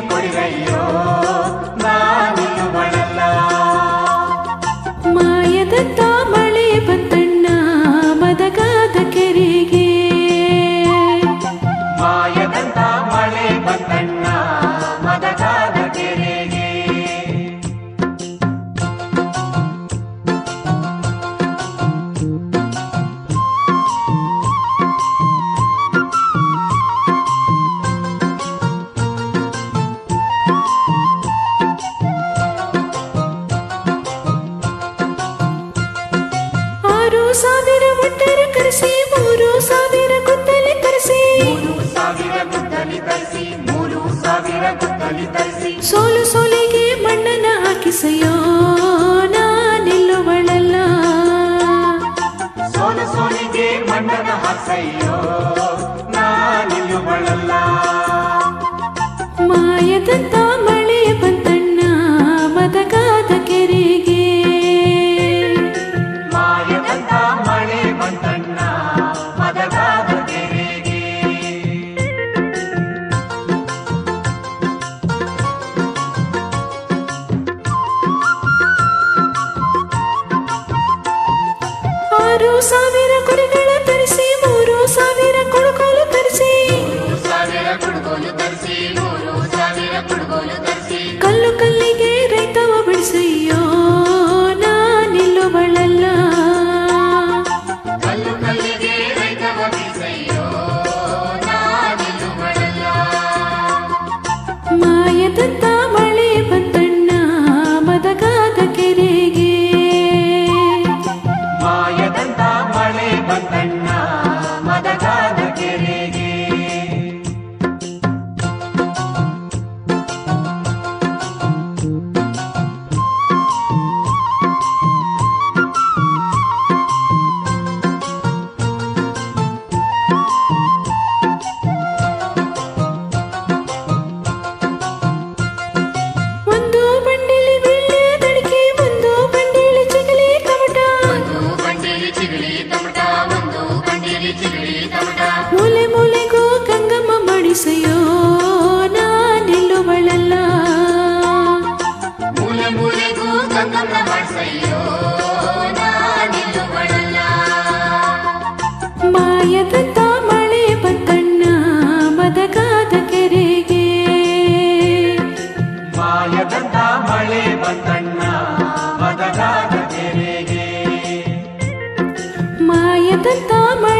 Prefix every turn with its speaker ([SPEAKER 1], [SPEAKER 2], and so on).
[SPEAKER 1] ಕೊಡುಗಯ್ಯೋ ನಾನಿಲ್ಲುವಳಲ್ಲ.
[SPEAKER 2] ಮಾಯದಂತ ಮಳೆ ಬಂತಣ್ಣ ಮದಗಾದ ಕೆರೆಗೆ,
[SPEAKER 1] ಮಾಯದಂತ ಮಳೆ ಬಂತಣ್ಣ ಮದಗಾದ ಕೆರೆಗೆ.
[SPEAKER 2] ಸಾವಿರ ಒಟ್ಟರ ಕರೆಸಿ 3,000 ಗುದ್ದಲಿ ತರಿಸಿ,
[SPEAKER 1] 3,000 ಗುದ್ದಲಿ ತರಿಸಿ, 3,000 ಗುದ್ದಲಿ ತರಿಸಿ.
[SPEAKER 2] ಸೋಲು ಸೋಲಿಗೆ ಮಣ್ಣನ ಹಾಕಿಸಯ್ಯೋ ನಾನಿಲ್ಲುವಳಲ್ಲ.
[SPEAKER 1] ಸೋಲು ಸೋಲಿಗೆ ಮಣ್ಣನ ಹಾಕ್ಸಯ್ಯೋ ನಾನಿಲ್ಲುವಳಲ್ಲ.
[SPEAKER 2] ಮಾಯದಂತ ಮಳೆ ಬಂತಣ್ಣ ಮದಗಾದ ಕೆರೆಗೆ,
[SPEAKER 1] ಮಾಯದಂತ ಮಳೆ ಬಂತಣ್ಣ ಮದಗಾದ ಕೆರೆಗೆ.
[SPEAKER 2] ಆರು ಸಾವಿರ ಕುರಿಗಳ ತರಿಸಿ, 3,000 ಕುಡುಗೋಲು ತರಿಸಿ,
[SPEAKER 1] 3,000 ಕುಡುಗೋಲು ತರಿಸಿ, 3,000 ಕುಡುಗೋಲು ತರಿಸಿ.
[SPEAKER 2] ಕಲ್ಲು ಕಲ್ಲಿಗೆ ರೈತವ ಬಿಡಿಸಯ್ಯೋ ನಾನಿಲ್ಲುವಳಲ್ಲ.
[SPEAKER 1] ಕಲ್ಲು ಕಲ್ಲಿಗೆ ರೈತವ ಬೀಸಯ್ಯೋ ನಾನಿಲ್ಲುವಳಲ್ಲ.
[SPEAKER 2] ಮಾಯದಂತ ಮಳೆ ಬಂತಣ್ಣ ಮದಗಾದ ಕೆರೆಗೆ,
[SPEAKER 1] ಮಾಯದಂತ ಮಳೆ ಬಂತಣ್ಣ ಮದಗಾದ ಕೆರೆಗೆ.
[SPEAKER 2] ಒಂದು ಬಂಡಿಲಿ ಬೆಳ್ಳಿಯ ತಡಿಕೆ, ಒಂದು ಬಂಡಿಲಿ ಚಿಗಲಿ ಕಮಟ,
[SPEAKER 1] ಒಂದು ಬಂಡೇಲಿ ಚಿಗಳಿ ತಮಟ, ಒಂದು ಬಂಡೇಲಿ ಚಿಗಳಿ ತಮಟ.
[SPEAKER 2] ಮೂಲೆ ಮೂಲೆಗೂ ಗಂಗಮ್ಮ ಮಾಡಿಸಯ್ಯೋ ನಾನಿಲ್ಲುವಳಲ್ಲ.
[SPEAKER 1] ಮೂಲೆ ಮೂಲೆಗೂ ಗಂಗಮ್ಮ ಮಾಡ್ಸಯ್ಯೋ ನಾನಿಲ್ಲುವಳಲ್ಲ.
[SPEAKER 2] ಮಾಯದಂತ ಮಳೆ ಬಂತಣ್ಣ ಮದಗಾದ ಕೆರೆಗೆ,
[SPEAKER 1] ಮಾಯದಂತ ಮಳೆ ಬಂತಣ್ಣ ಮದಗಾದ ಕೆರೆಗೆ.
[SPEAKER 2] ಮಾಯದಂತ ಮಳೆ